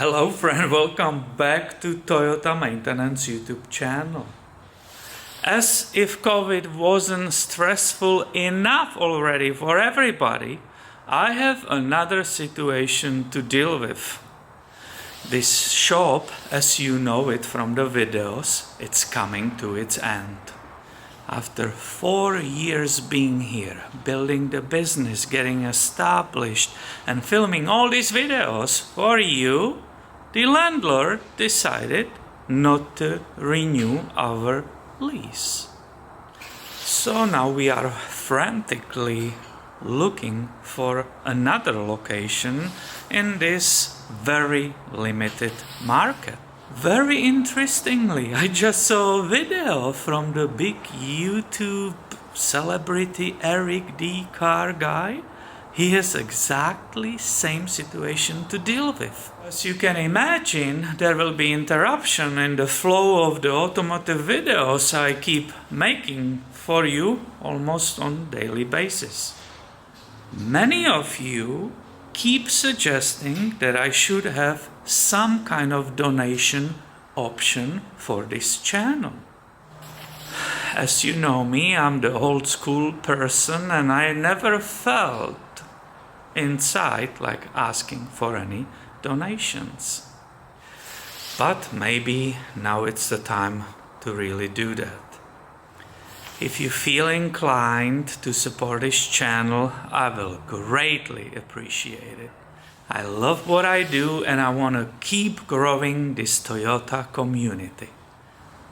Hello friend, welcome back to Toyota Maintenance YouTube channel. As if COVID wasn't stressful enough already for everybody, I have another situation to deal with. This shop, as you know it from the videos, it's coming to its end. After 4 years being here, building the business, getting established and filming all these videos for you, the landlord decided not to renew our lease. So now we are frantically looking for another location in this very limited market. Very interestingly, I just saw a video from the big YouTube celebrity Eric D. Carr guy. He has exactly same situation to deal with. As you can imagine, there will be interruption in the flow of the automotive videos I keep making for you almost on a daily basis. Many of you keep suggesting that I should have some kind of donation option for this channel. As you know me, I'm the old school person and I never felt inside like asking for any donations. But maybe now it's the time to really do that. If you feel inclined to support this channel, I will greatly appreciate it. I love what I do and I want to keep growing this Toyota community.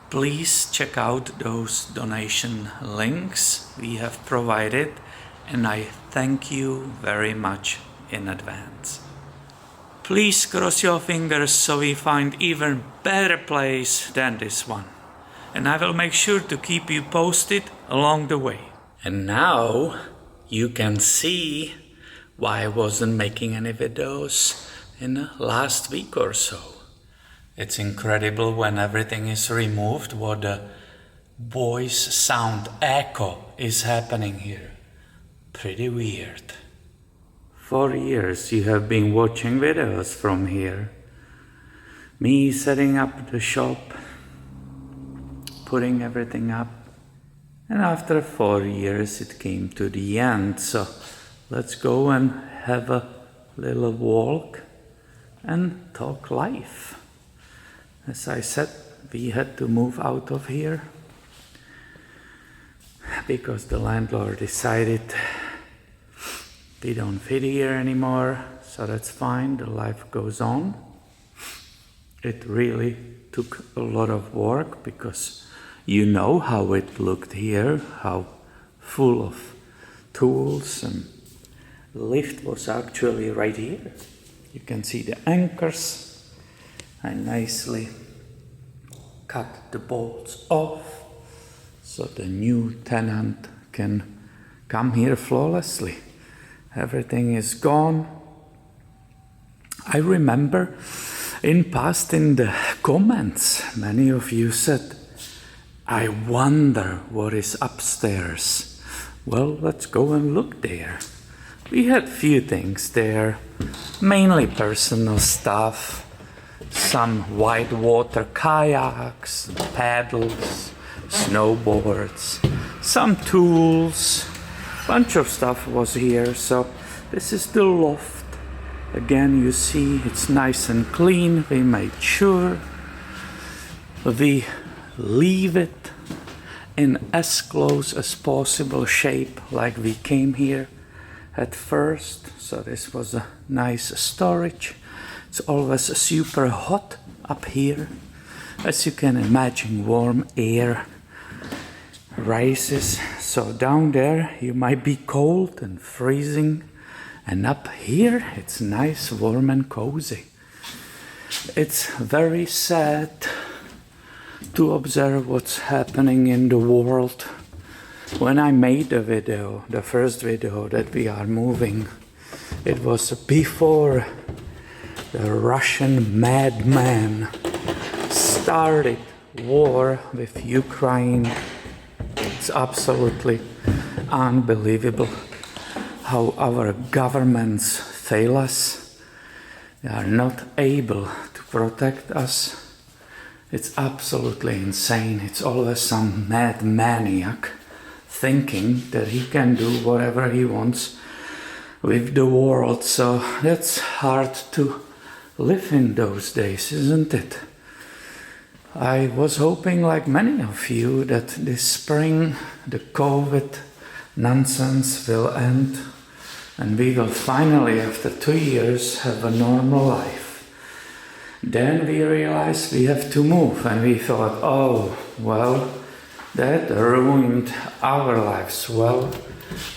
Please check out those donation links we have provided and I thank you very much in advance. Please cross your fingers so we find even better place than this one. And I will make sure to keep you posted along the way. And now you can see why I wasn't making any videos in the last week or so. It's incredible when everything is removed what the voice sound echo is happening here. Pretty weird. 4 years you have been watching videos from here. Me setting up the shop, putting everything up, and after 4 years it came to the end. So let's go and have a little walk and talk life. As I said, we had to move out of here because the landlord decided we don't fit here anymore, so that's fine, the life goes on. It really took a lot of work because you know how it looked here, how full of tools, and the lift was actually right here. You can see the anchors. I nicely cut the bolts off so the new tenant can come here flawlessly. Everything is gone. I remember in the comments, many of you said, I wonder what is upstairs. Well, let's go and look there. We had few things there, mainly personal stuff, some whitewater kayaks, paddles, snowboards, some tools, bunch of stuff was here. So this is the loft. Again, you see it's nice and clean. We made sure we leave it in as close as possible shape like we came here at first. So this was a nice storage. It's always super hot up here. As you can imagine, warm air rises. So down there you might be cold and freezing. And up here it's nice, warm and cozy. It's very sad to observe what's happening in the world. When I made the video, the first video that we are moving, it was before the Russian madman started war with Ukraine. It's absolutely unbelievable how our governments fail us. They are not able to protect us. It's absolutely insane. It's always some mad maniac thinking that he can do whatever he wants with the world. So that's hard to live in those days, isn't it? I was hoping, like many of you, that this spring the COVID nonsense will end and we will finally, after 2 years, have a normal life. Then we realized we have to move, and we thought, oh, well, that ruined our lives. Well,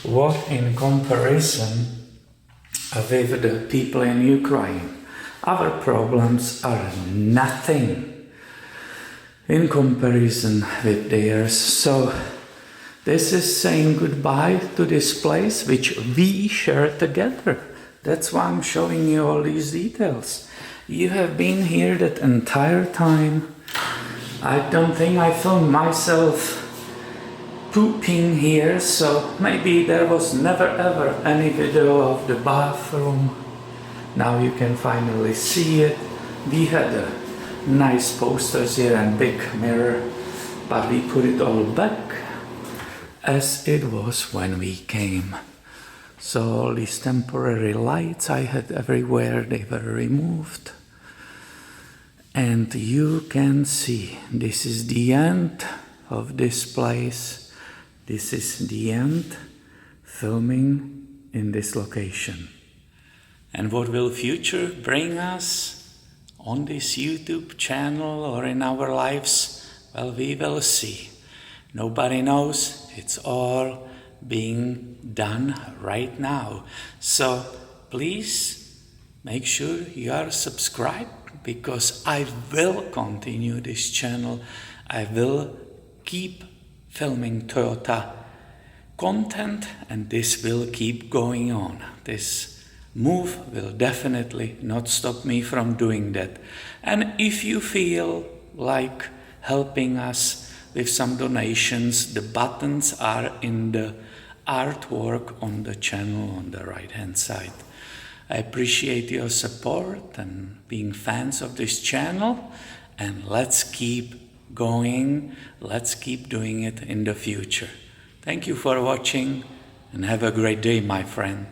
what in comparison with the people in Ukraine? Our problems are nothing in comparison with theirs. So this is saying goodbye to this place which we share together. That's why I'm showing you all these details. You have been here that entire time. I don't think I filmed myself pooping here, so maybe there was never ever any video of the bathroom. Now you can finally see it. We had nice posters here and big mirror, but we put it all back as it was when we came. So all these temporary lights I had everywhere, they were removed. And you can see, this is the end of this place. This is the end filming in this location. And what will future bring us on this YouTube channel or in our lives? Well, we will see. Nobody knows. It's all being done right now. So please make sure you are subscribed, because I will continue this channel. I will keep filming Toyota content, and this will keep going on. This move will definitely not stop me from doing that. And if you feel like helping us with some donations, the buttons are in the artwork on the channel on the right hand side. I appreciate your support and being fans of this channel, and let's keep going, let's keep doing it in the future. Thank you for watching and have a great day, my friend.